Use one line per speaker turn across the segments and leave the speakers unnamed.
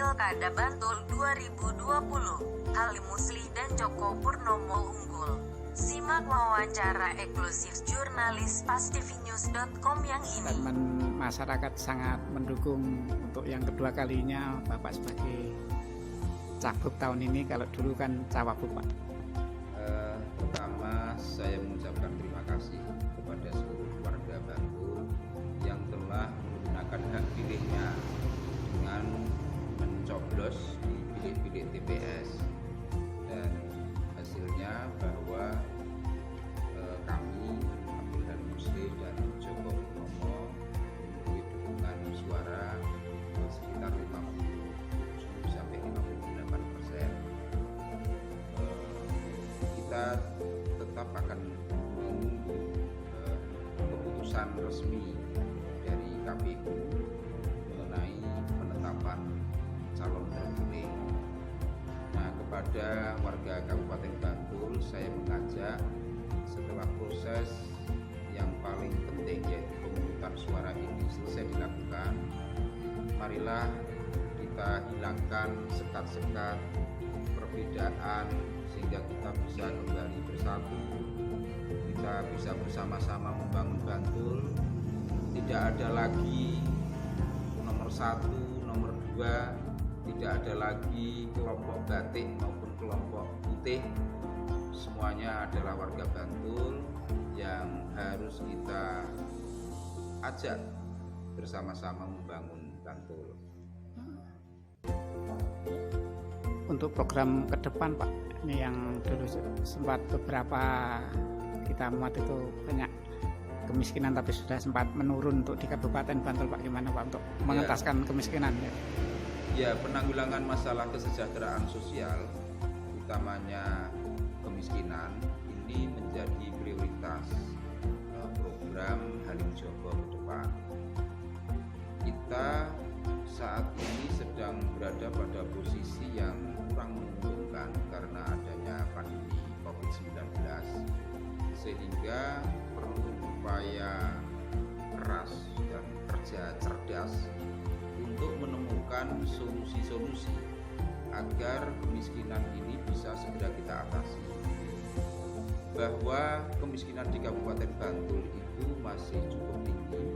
Pilkada Bantul 2020, Halim Musli dan Joko Purnomo unggul. Simak wawancara eksklusif jurnalis pastivinews.com yang ini.
Statement masyarakat sangat mendukung untuk yang kedua kalinya Bapak sebagai cagup tahun ini. Kalau dulu kan cawagup, Pak.
Pertama, saya mengucapkan terima kasih kepada seluruh warga Bantul yang telah menggunakan hak pilihnya dengan mencoblos di bilik-bilik TPS, dan hasilnya bahwa kami Abdul Halim Musli dan Joko Purnomo memberi dukungan suara sekitar 50 sampai 58%. Kita tetap akan menunggu keputusan resmi dari KPU mengenai penetapan calon terpilih. Nah, kepada warga Kabupaten Bantul, saya mengajak setelah proses yang paling penting yaitu pemungutan suara ini selesai dilakukan, marilah kita hilangkan sekat-sekat perbedaan sehingga kita bisa kembali bersatu, kita bisa bersama-sama membangun Bantul. Tidak ada lagi nomor 1, nomor 2, tidak ada lagi kelompok batik maupun kelompok putih. Semuanya adalah warga Bantul yang harus kita ajak bersama-sama membangun Bantul.
Untuk program ke depan, Pak, ini yang dulu sempat beberapa kita muat itu banyak kemiskinan tapi sudah sempat menurun untuk di Kabupaten Bantul, Pak. Gimana, Pak, untuk mengentaskan kemiskinan?
Ya, penanggulangan masalah kesejahteraan sosial, utamanya kemiskinan, ini menjadi prioritas program Halim Joko ke depan. Kita saat ini sedang berada pada posisi yang kurang menguntungkan karena adanya pandemi COVID-19, sehingga perlu upaya keras dan kerja cerdas untuk menemukan solusi-solusi agar kemiskinan ini bisa segera kita atasi. Bahwa kemiskinan di Kabupaten Bantul itu masih cukup tinggi,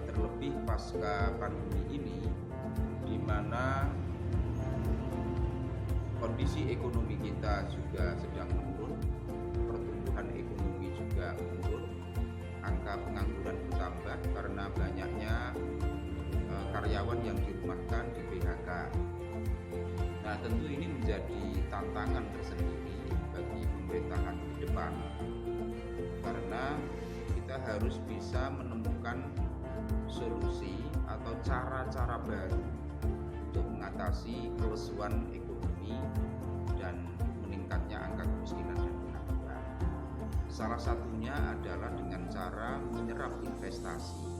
terlebih pasca pandemi ini, di mana kondisi ekonomi kita juga sedang menurun, pertumbuhan ekonomi juga menurun, angka pengangguran bertambah karena banyaknya karyawan yang dirumahkan, di PHK. Nah, tentu ini menjadi tantangan tersendiri bagi pemerintahan ke depan, karena kita harus bisa menemukan solusi atau cara-cara baru untuk mengatasi kelesuan ekonomi dan meningkatnya angka kemiskinan dan pengangguran. Salah satunya adalah dengan cara menyerap investasi.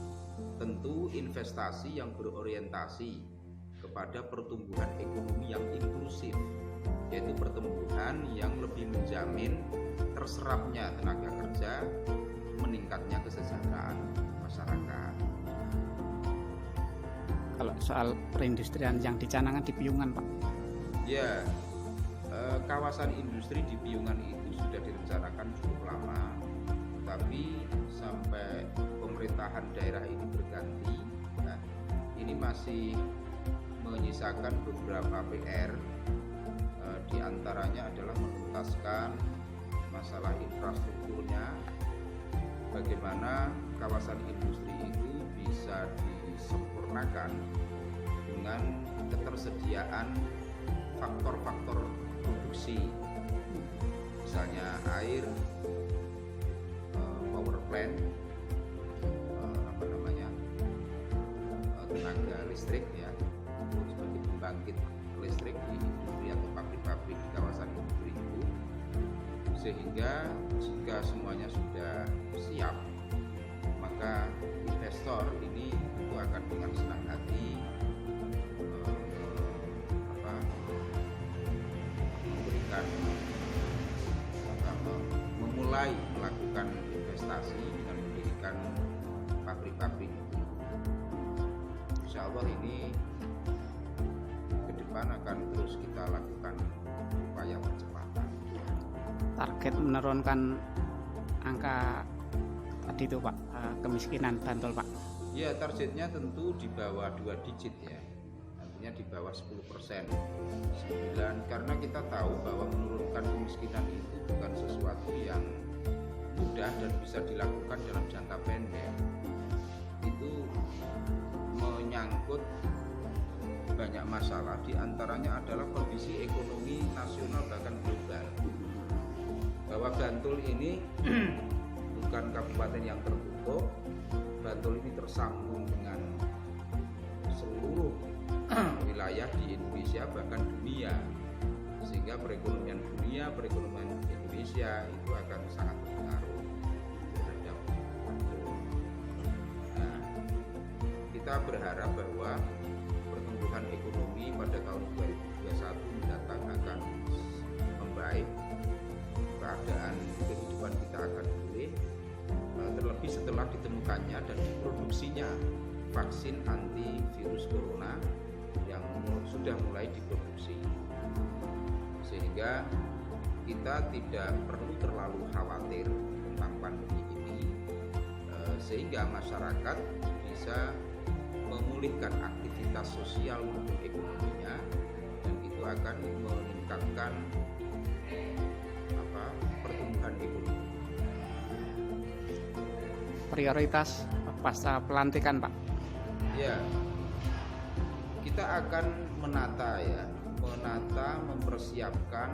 Tentu investasi yang berorientasi kepada pertumbuhan ekonomi yang inklusif, yaitu pertumbuhan yang lebih menjamin terserapnya tenaga kerja, meningkatnya kesejahteraan masyarakat.
Kalau soal perindustrian yang dicanangkan di Piungan, Pak?
Ya, kawasan industri di Piungan itu sudah direncanakan cukup lama, tapi sampai pemerintahan daerah ini berganti, nah, ini masih menyisakan beberapa PR. Di antaranya adalah menuntaskan masalah infrastrukturnya, bagaimana kawasan industri itu bisa disempurnakan dengan ketersediaan faktor-faktor produksi, misalnya air, power plant, tenaga listrik, ya, sebagai pembangkit listrik di industri atau pabrik-pabrik di kawasan industri itu, sehingga jika semuanya sudah siap, maka investor ini tentu akan dengan senang hati memberikan memulai melakukan investasi dengan mendirikan pabrik-pabrik. Insya Allah ini depan akan terus kita lakukan upaya percepatan.
Target menurunkan angka tadi itu Pak, kemiskinan Bantul Pak.
Ya, targetnya tentu di bawah 2 digit ya, artinya di bawah 10%. 9, karena kita tahu bahwa menurunkan kemiskinan itu bukan sesuatu yang mudah dan bisa dilakukan dalam jangka pendek. Itu menyangkut banyak masalah, diantaranya adalah kondisi ekonomi nasional bahkan global. Bahwa Bantul ini bukan kabupaten yang tertutup, Bantul ini tersambung dengan seluruh wilayah di Indonesia bahkan dunia, sehingga perekonomian dunia, perekonomian Indonesia itu akan sangat berpengaruh terhadap Bantul. Nah, kita berharap bahwa pertumbuhan ekonomi pada tahun 2021 mendatang akan membaik, keadaan kehidupan kita akan pulih, terlebih setelah ditemukannya dan diproduksinya vaksin anti virus corona yang sudah mulai diproduksi, sehingga kita tidak perlu terlalu khawatir tentang pandemi ini, sehingga masyarakat bisa memulihkan aktivitas sosial maupun ekonominya, dan itu akan meningkatkan pertumbuhan ekonomi.
Prioritas pasca pelantikan Pak.
Ya, kita akan menata, mempersiapkan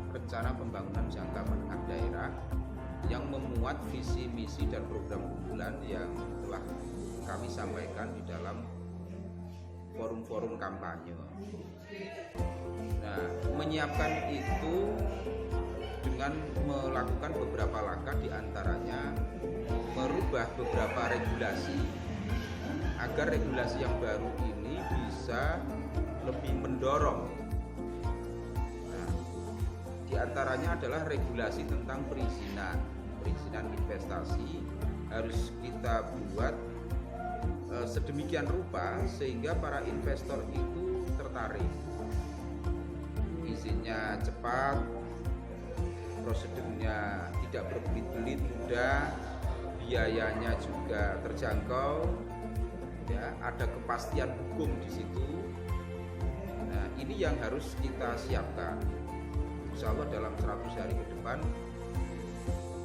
rencana pembangunan jangka menengah daerah yang memuat visi misi dan program unggulan yang telah kami sampaikan di dalam forum-forum kampanye. Nah, menyiapkan itu dengan melakukan beberapa langkah, diantaranya merubah beberapa regulasi agar regulasi yang baru ini bisa lebih mendorong. Nah, diantaranya adalah regulasi tentang perizinan investasi harus kita buat sedemikian rupa sehingga para investor itu tertarik. Izinnya cepat, prosedurnya tidak berbelit-belit, mudah, biayanya juga terjangkau, ya, ada kepastian hukum di situ. Nah, ini yang harus kita siapkan. Insya Allah dalam 100 hari ke depan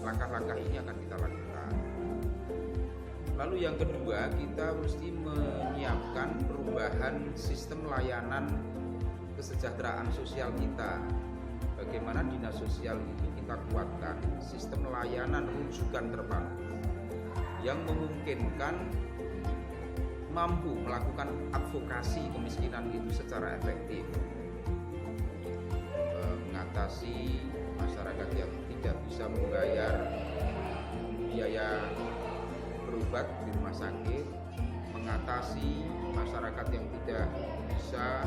langkah-langkah ini akan kita lakukan. Lalu yang kedua, kita mesti menyiapkan perubahan sistem layanan kesejahteraan sosial kita. Bagaimana dinas sosial itu kita kuatkan sistem layanan rujukan terpadu yang memungkinkan mampu melakukan advokasi kemiskinan itu secara efektif, mengatasi masyarakat yang tidak bisa membayar biaya berobat di rumah sakit, mengatasi masyarakat yang tidak bisa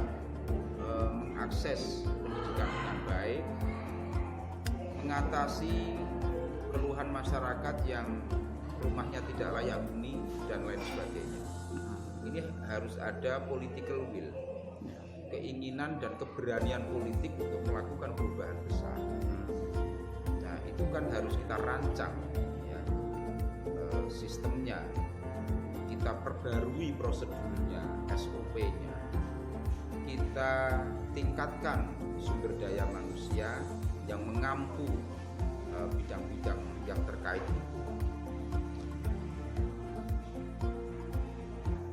mengakses pendidikan dengan baik, mengatasi keluhan masyarakat yang rumahnya tidak layak huni dan lain sebagainya. Ini harus ada political will, keinginan dan keberanian politik untuk melakukan perubahan besar. Nah, itu kan harus kita rancang, ya, sistemnya, kita perbarui prosedurnya, SOP-nya, kita tingkatkan sumber daya manusia yang mengampu bidang-bidang yang terkait itu.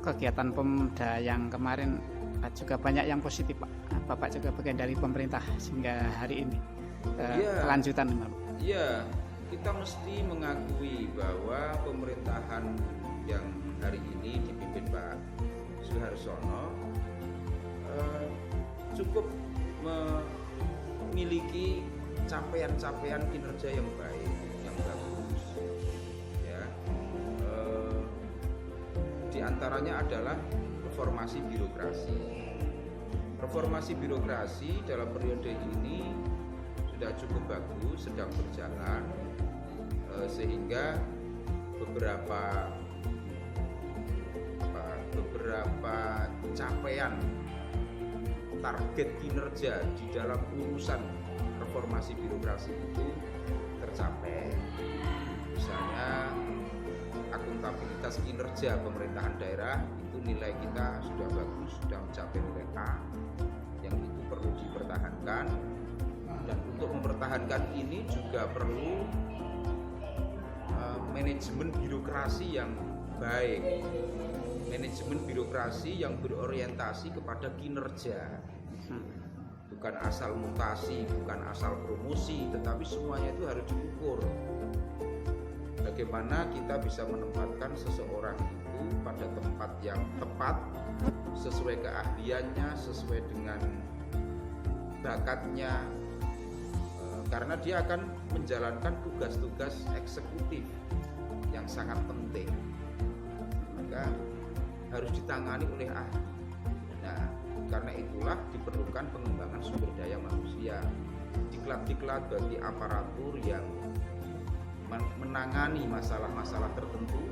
Kegiatan Pemda yang kemarin juga banyak yang positif Pak. Bapak juga bagian dari pemerintah sehingga hari ini kelanjutan Pak.
Iya, kita mesti mengakui bahwa pemerintahan yang hari ini dipimpin Pak Suharsono cukup memiliki capaian-capaian kinerja yang baik, yang bagus, ya. Di antaranya adalah reformasi birokrasi. Reformasi birokrasi dalam periode ini sudah cukup bagus, sedang berjalan, sehingga beberapa capaian target kinerja di dalam urusan reformasi birokrasi itu tercapai. Misalnya akuntabilitas kinerja pemerintahan daerah itu nilai kita sudah bagus, sudah mencapai nilai A, yang itu perlu dipertahankan. Dan untuk mempertahankan ini juga perlu manajemen birokrasi yang baik, manajemen birokrasi yang berorientasi kepada kinerja, bukan asal mutasi, bukan asal promosi, tetapi semuanya itu harus diukur. Bagaimana kita bisa menempatkan seseorang itu pada tempat yang tepat, sesuai keahliannya, sesuai dengan bakatnya, karena dia akan menjalankan tugas-tugas eksekutif yang sangat penting, maka harus ditangani oleh ahli. Nah, karena itulah diperlukan pengembangan sumber daya manusia, diklat-diklat bagi aparatur yang menangani masalah-masalah tertentu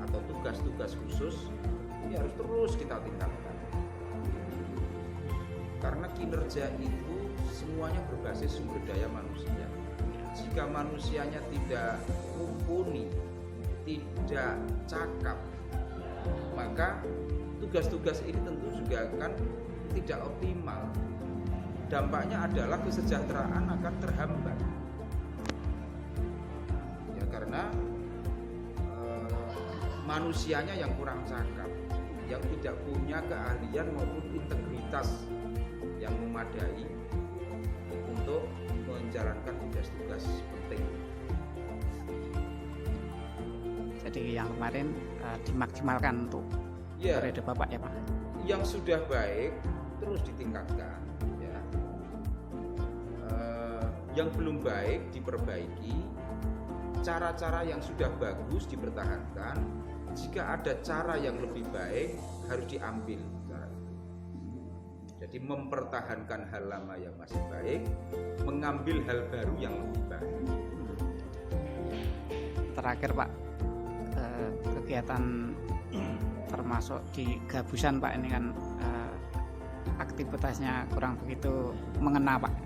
atau tugas-tugas khusus. Ini harus terus kita tingkatkan, karena kinerja itu semuanya berbasis sumber daya manusia. Jika manusianya tidak mumpuni, tidak cakap, maka tugas-tugas ini tentu juga akan tidak optimal. Dampaknya adalah kesejahteraan akan terhambat. Ya, karena manusianya yang kurang cakap, yang tidak punya keahlian maupun integritas yang memadai untuk menjalankan tugas-tugas penting.
Jadi yang kemarin dimaksimalkan untuk periode Bapak ya Pak.
Yang sudah baik terus ditingkatkan, ya. Yang belum baik diperbaiki, cara-cara yang sudah bagus dipertahankan. Jika ada cara yang lebih baik harus diambil. Jadi mempertahankan hal lama yang masih baik, mengambil hal baru yang lebih baik.
Terakhir Pak, kegiatan termasuk di Gabusan Pak, ini kan aktivitasnya kurang begitu mengena Pak.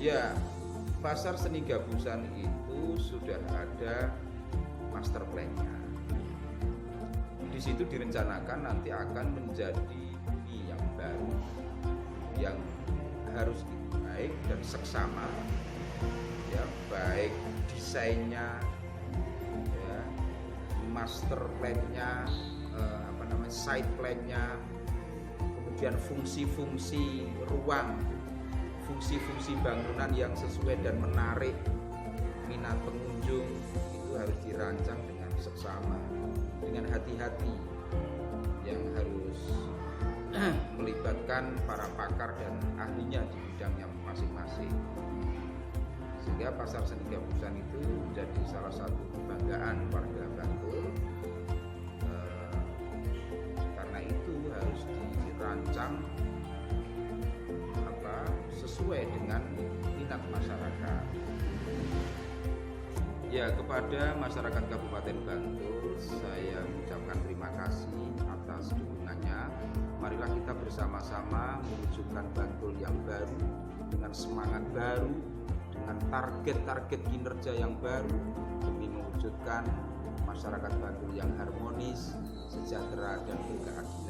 Ya, Pasar Seni Gabusan itu sudah ada master plan-nya. Di situ direncanakan nanti akan menjadi yang baru, yang harus baik dan seksama, ya, baik desainnya, ya, master plan-nya, site plan-nya, kemudian fungsi-fungsi ruang, fungsi-fungsi bangunan yang sesuai dan menarik minat pengunjung itu harus dirancang dengan seksama, dengan hati-hati, yang harus melibatkan para pakar dan ahlinya di bidangnya masing-masing, sehingga Pasar Seni Gabusan itu menjadi salah satu kebanggaan warga Bantul. Karena itu harus dirancang sesuai dengan minat masyarakat. Ya, kepada masyarakat Kabupaten Bantul saya mengucapkan terima kasih atas dukungannya. Marilah kita bersama-sama mewujudkan Bantul yang baru, dengan semangat baru, dengan target-target kinerja yang baru, demi mewujudkan masyarakat Bantul yang harmonis, sejahtera, dan berkeadilan.